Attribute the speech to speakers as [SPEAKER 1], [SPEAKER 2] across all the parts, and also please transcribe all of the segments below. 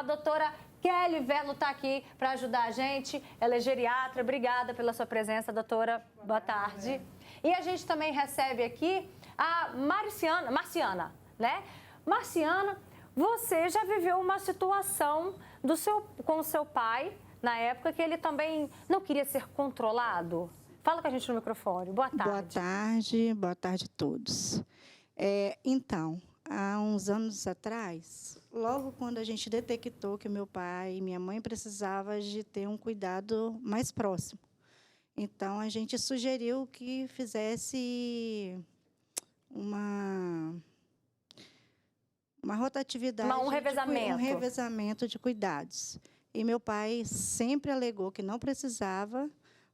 [SPEAKER 1] A doutora Kelly Verlo está aqui para ajudar a gente. Ela é geriatra. Obrigada pela sua presença, doutora. Boa tarde. E a gente também recebe aqui a Marciana, né? Marciana, você já viveu uma situação com o seu pai, na época que ele também não queria ser controlado? Fala com a gente no microfone. Boa tarde.
[SPEAKER 2] Boa tarde a todos. Então, há uns anos atrás, logo quando a gente detectou que meu pai e minha mãe precisavam de ter um cuidado mais próximo, então a gente sugeriu que fizesse uma rotatividade,
[SPEAKER 1] um revezamento.
[SPEAKER 2] Um revezamento de cuidados. E meu pai sempre alegou que não precisava,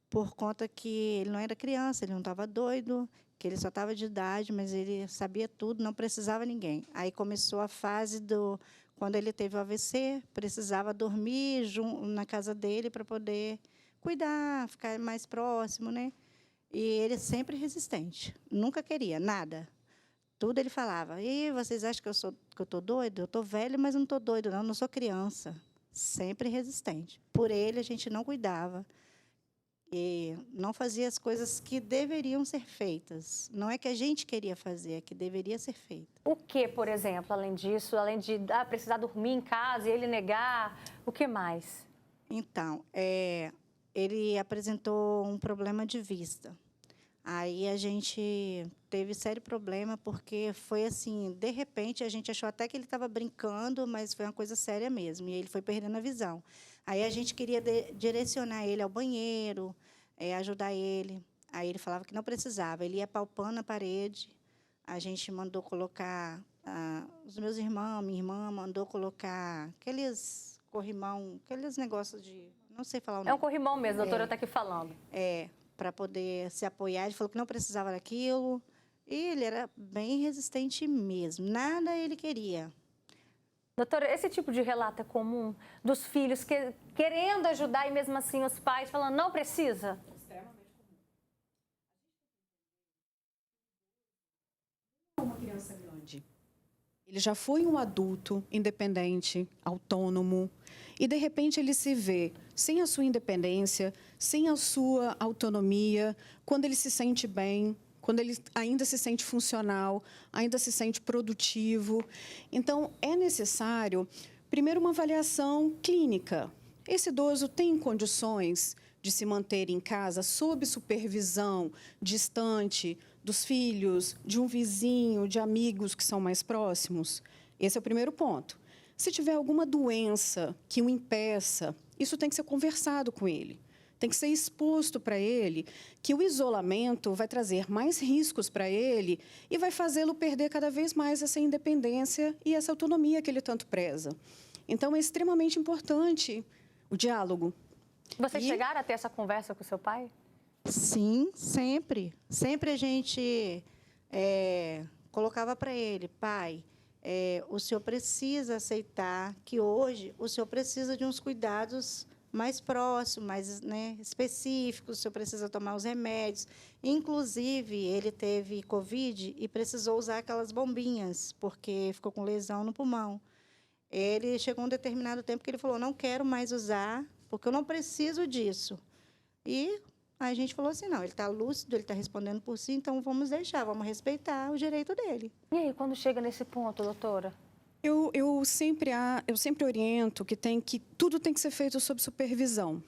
[SPEAKER 2] por conta que ele não era criança, ele não estava doido, que ele só estava de idade, mas ele sabia tudo, não precisava de ninguém. Aí começou a fase quando ele teve o AVC, precisava dormir na casa dele para poder cuidar, ficar mais próximo, né? E ele sempre resistente, nunca queria nada. Tudo ele falava. E vocês acham que eu estou doido? Eu estou velho, mas não estou doido, não sou criança. Sempre resistente. Por ele, a gente não cuidava. E não fazia as coisas que deveriam ser feitas. Não é que a gente queria fazer, é que deveria ser feito.
[SPEAKER 1] O que, por exemplo, além disso? Além de precisar dormir em casa e ele negar, o que mais?
[SPEAKER 2] Então, ele apresentou um problema de vista. Aí a gente teve sério problema, porque foi assim, de repente, a gente achou até que ele estava brincando, mas foi uma coisa séria mesmo, e ele foi perdendo a visão. Aí a gente queria direcionar ele ao banheiro, ajudar ele. Aí ele falava que não precisava, ele ia palpando a parede, a gente mandou colocar, os meus irmãos, minha irmã mandou colocar aqueles corrimão, aqueles negócios de, não sei falar o nome.
[SPEAKER 1] É um corrimão mesmo, a doutora está aqui falando.
[SPEAKER 2] Para poder se apoiar. Ele falou que não precisava daquilo. E ele era bem resistente mesmo. Nada ele queria.
[SPEAKER 1] Doutora, esse tipo de relato é comum dos filhos querendo ajudar e mesmo assim os pais falando não precisa?
[SPEAKER 3] Extremamente comum. Uma criança grande. Ele já foi um adulto independente, autônomo, e, de repente, ele se vê sem a sua independência, sem a sua autonomia, quando ele se sente bem, quando ele ainda se sente funcional, ainda se sente produtivo. Então, é necessário, primeiro, uma avaliação clínica. Esse idoso tem condições de se manter em casa sob supervisão, distante dos filhos, de um vizinho, de amigos que são mais próximos? Esse é o primeiro ponto. Se tiver alguma doença que o impeça, isso tem que ser conversado com ele. Tem que ser exposto para ele que o isolamento vai trazer mais riscos para ele e vai fazê-lo perder cada vez mais essa independência e essa autonomia que ele tanto preza. Então, é extremamente importante o diálogo.
[SPEAKER 1] Vocês chegaram a ter essa conversa com o seu pai?
[SPEAKER 2] Sim, sempre. Sempre a gente colocava para ele, pai, o senhor precisa aceitar que hoje o senhor precisa de uns cuidados mais próximos, mais específicos, o senhor precisa tomar os remédios. Inclusive, ele teve Covid e precisou usar aquelas bombinhas, porque ficou com lesão no pulmão. Ele chegou um determinado tempo que ele falou, não quero mais usar, porque eu não preciso disso. E a gente falou assim, não, ele está lúcido, ele está respondendo por si, então vamos deixar, vamos respeitar o direito dele.
[SPEAKER 1] E aí, quando chega nesse ponto, doutora?
[SPEAKER 3] Eu sempre oriento que tudo tem que ser feito sob supervisão.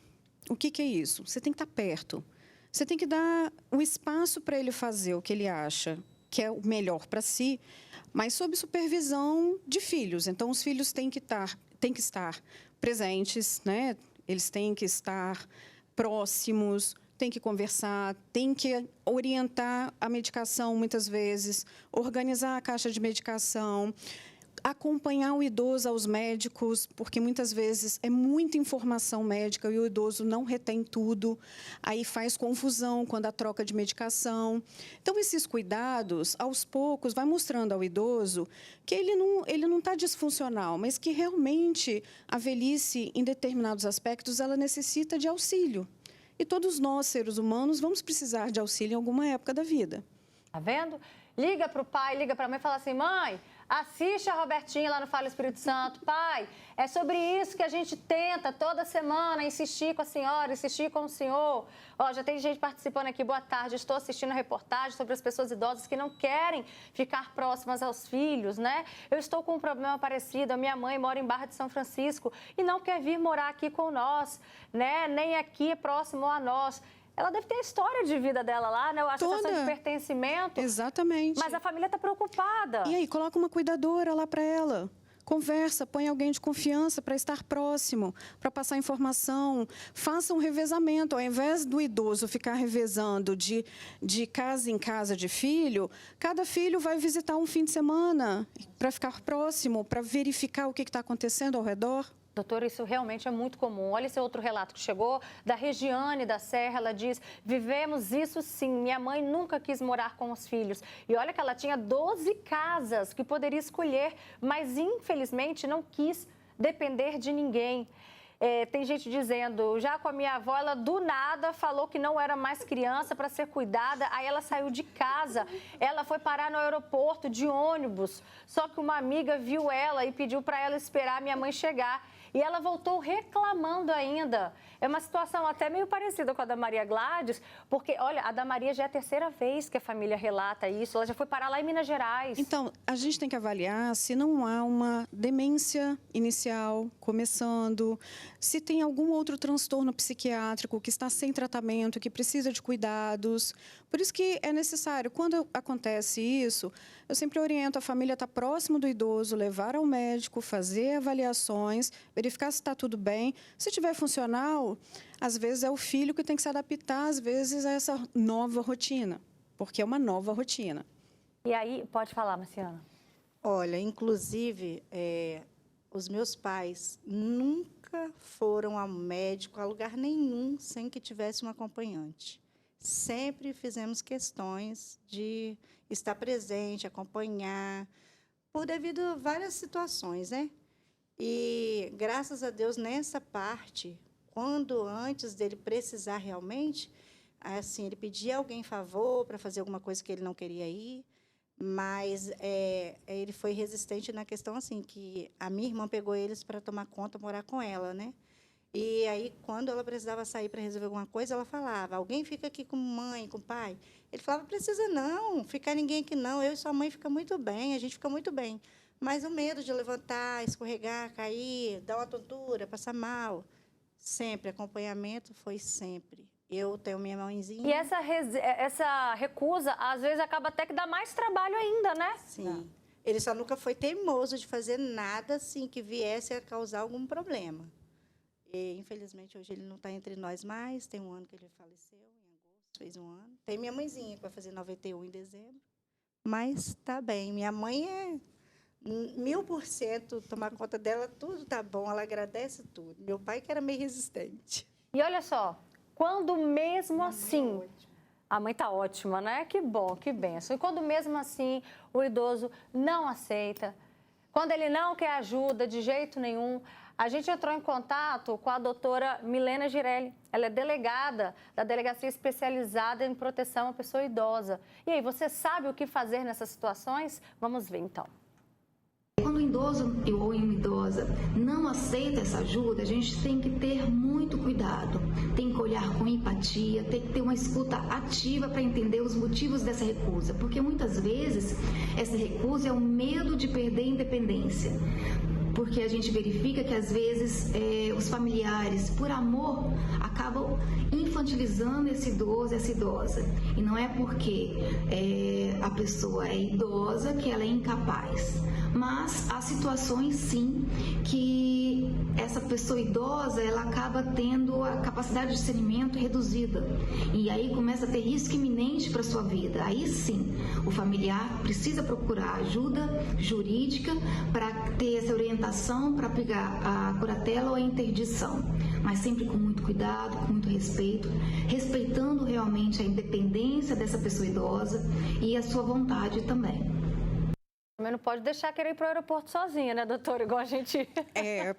[SPEAKER 3] O que é isso? Você tem que estar perto. Você tem que dar o espaço para ele fazer o que ele acha que é o melhor para si, mas sob supervisão de filhos. Então, os filhos têm que estar presentes, né? Eles têm que estar próximos, têm que conversar, têm que orientar a medicação muitas vezes, organizar a caixa de medicação, acompanhar o idoso aos médicos, porque muitas vezes é muita informação médica e o idoso não retém tudo, aí faz confusão quando a troca de medicação. Então, esses cuidados, aos poucos, vai mostrando ao idoso que ele não está disfuncional, mas que realmente a velhice, em determinados aspectos, ela necessita de auxílio. E todos nós, seres humanos, vamos precisar de auxílio em alguma época da vida.
[SPEAKER 1] Tá vendo? Liga para o pai, liga para a mãe e fala assim, mãe, Assiste a Robertinha lá no Fala Espírito Santo. Pai, é sobre isso que a gente tenta toda semana insistir com a senhora, insistir com o senhor. Ó, já tem gente participando aqui. Boa tarde. Estou assistindo a reportagem sobre as pessoas idosas que não querem ficar próximas aos filhos, né? Eu estou com um problema parecido. A minha mãe mora em Barra de São Francisco e não quer vir morar aqui com nós, né? Nem aqui próximo a nós. Ela deve ter a história de vida dela lá, né? A situação de pertencimento.
[SPEAKER 3] Exatamente.
[SPEAKER 1] Mas a família está preocupada.
[SPEAKER 3] E aí, coloca uma cuidadora lá para ela. Conversa, põe alguém de confiança para estar próximo, para passar informação. Faça um revezamento. Ao invés do idoso ficar revezando de casa em casa de filho, cada filho vai visitar um fim de semana para ficar próximo, para verificar o que está acontecendo ao redor.
[SPEAKER 1] Doutora, isso realmente é muito comum. Olha esse outro relato que chegou da Regiane da Serra. Ela diz, vivemos isso sim. Minha mãe nunca quis morar com os filhos. E olha que ela tinha 12 casas que poderia escolher, mas infelizmente não quis depender de ninguém. Tem gente dizendo, já com a minha avó, ela do nada falou que não era mais criança para ser cuidada, aí ela saiu de casa, ela foi parar no aeroporto de ônibus, só que uma amiga viu ela e pediu para ela esperar a minha mãe chegar. E ela voltou reclamando ainda. É uma situação até meio parecida com a da Maria Gladys, porque, olha, a da Maria já é a terceira vez que a família relata isso. Ela já foi parar lá em Minas Gerais.
[SPEAKER 3] Então, a gente tem que avaliar se não há uma demência inicial começando, se tem algum outro transtorno psiquiátrico que está sem tratamento, que precisa de cuidados. Por isso que é necessário, quando acontece isso, eu sempre oriento a família a estar próximo do idoso, levar ao médico, fazer avaliações, verificar se está tudo bem. Se tiver funcional, às vezes é o filho que tem que se adaptar, às vezes, a essa nova rotina, porque é uma nova rotina.
[SPEAKER 1] E aí, pode falar, Marciana.
[SPEAKER 2] Olha, inclusive, os meus pais nunca foram ao médico, a lugar nenhum, sem que tivesse um acompanhante. Sempre fizemos questões de estar presente, acompanhar, por devido a várias situações, né? E, graças a Deus, nessa parte, quando antes dele precisar realmente, assim, ele pedia a alguém favor para fazer alguma coisa que ele não queria ir, mas ele foi resistente na questão, assim, que a minha irmã pegou eles para tomar conta, morar com ela, né? E aí, quando ela precisava sair para resolver alguma coisa, ela falava, alguém fica aqui com mãe, com pai? Ele falava, precisa não, ficar ninguém aqui não, eu e sua mãe fica muito bem, a gente fica muito bem. Mas o medo de levantar, escorregar, cair, dar uma tontura, passar mal, sempre, acompanhamento foi sempre. Eu tenho minha mãezinha.
[SPEAKER 1] E essa recusa, às vezes, acaba até que dá mais trabalho ainda, né?
[SPEAKER 2] Sim. Ele só nunca foi teimoso de fazer nada assim que viesse a causar algum problema. E, infelizmente, hoje ele não está entre nós mais. Tem um ano que ele faleceu, em agosto, fez um ano. Tem minha mãezinha, que vai fazer 91 em dezembro. Mas está bem. Minha mãe é 1000%, tomar conta dela, tudo tá bom, ela agradece tudo. Meu pai que era meio resistente.
[SPEAKER 1] E olha só, quando mesmo assim... A mãe tá ótima, né? Que bom, que benção. E quando mesmo assim o idoso não aceita, quando ele não quer ajuda de jeito nenhum, a gente entrou em contato com a doutora Milena Girelli. Ela é delegada da Delegacia Especializada em Proteção à Pessoa Idosa. E aí, você sabe o que fazer nessas situações? Vamos ver, então.
[SPEAKER 4] Quando o idoso ou uma idosa não aceita essa ajuda, a gente tem que ter muito cuidado. Tem que olhar com empatia, tem que ter uma escuta ativa para entender os motivos dessa recusa. Porque muitas vezes essa recusa é o medo de perder a independência. Porque a gente verifica que às vezes os familiares, por amor, acabam infantilizando esse idoso, essa idosa. E não é porque a pessoa é idosa que ela é incapaz. Mas há situações, sim, que essa pessoa idosa, ela acaba tendo a capacidade de discernimento reduzida. E aí começa a ter risco iminente para a sua vida. Aí sim, o familiar precisa procurar ajuda jurídica para ter essa orientação para pegar a curatela ou a interdição. Mas sempre com muito cuidado, com muito respeito, respeitando realmente a independência dessa pessoa idosa e a sua vontade também.
[SPEAKER 1] Também não pode deixar querer ir para o aeroporto sozinha, né, doutora? Igual a gente...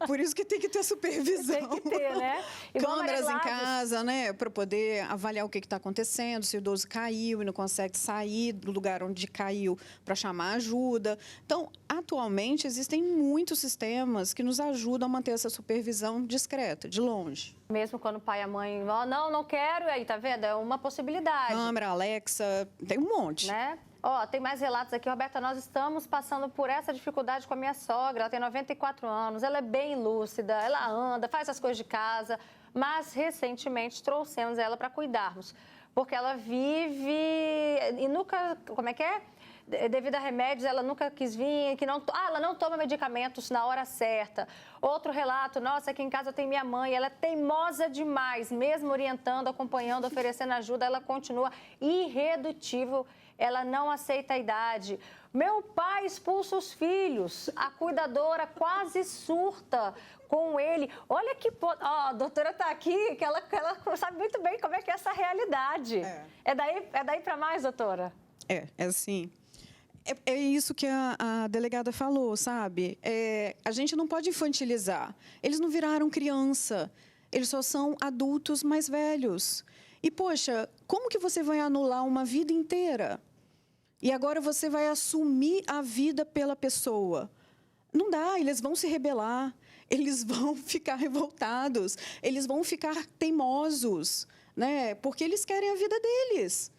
[SPEAKER 3] Por isso que tem que ter supervisão.
[SPEAKER 1] Tem que ter, né? Igual
[SPEAKER 3] Câmeras em
[SPEAKER 1] Maria Gladys.
[SPEAKER 3] casa, né? Para poder avaliar o que está acontecendo, se o idoso caiu e não consegue sair do lugar onde caiu para chamar ajuda. Então, atualmente, existem muitos sistemas que nos ajudam a manter essa supervisão discreta, de longe.
[SPEAKER 1] Mesmo quando o pai e a mãe, não quero, e aí, tá vendo? É uma possibilidade.
[SPEAKER 3] Câmera, Alexa, tem um monte.
[SPEAKER 1] Né? Ó, tem mais relatos aqui. Roberta, nós estamos passando por essa dificuldade com a minha sogra. Ela tem 94 anos, ela é bem lúcida, ela anda, faz as coisas de casa, mas recentemente trouxemos ela para cuidarmos, porque ela vive e nunca, como é que é? Devido a remédios, ela nunca quis vir, ela não toma medicamentos na hora certa. Outro relato, nossa, aqui em casa eu tenho minha mãe, ela é teimosa demais, mesmo orientando, acompanhando, oferecendo ajuda, ela continua irredutível, ela não aceita a idade. Meu pai expulsa os filhos, a cuidadora quase surta com ele. Olha que... a doutora está aqui, que ela sabe muito bem como é que é essa realidade. É daí para mais, doutora?
[SPEAKER 3] É assim... É isso que a delegada falou, sabe? A gente não pode infantilizar. Eles não viraram criança. Eles só são adultos mais velhos. E, poxa, como que você vai anular uma vida inteira? E agora você vai assumir a vida pela pessoa. Não dá, eles vão se rebelar. Eles vão ficar revoltados. Eles vão ficar teimosos, né? Porque eles querem a vida deles.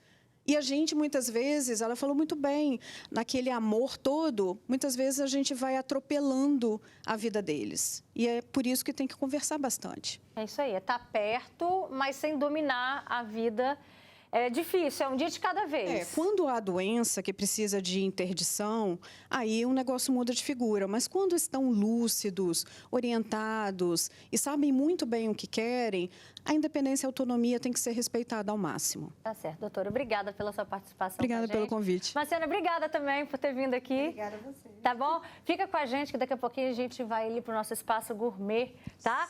[SPEAKER 3] E a gente, muitas vezes, ela falou muito bem, naquele amor todo, muitas vezes a gente vai atropelando a vida deles. E é por isso que tem que conversar bastante.
[SPEAKER 1] É isso aí, é estar perto, mas sem dominar a vida. É difícil, é um dia de cada vez.
[SPEAKER 3] Quando há doença que precisa de interdição, aí o negócio muda de figura. Mas quando estão lúcidos, orientados e sabem muito bem o que querem, a independência e a autonomia tem que ser respeitada ao máximo.
[SPEAKER 1] Tá certo, doutora. Obrigada pela sua participação.
[SPEAKER 3] Obrigada pelo convite.
[SPEAKER 1] Marciana, obrigada também por ter vindo aqui.
[SPEAKER 2] Obrigada a você.
[SPEAKER 1] Tá bom? Fica com a gente que daqui a pouquinho a gente vai ali para o nosso espaço gourmet, tá?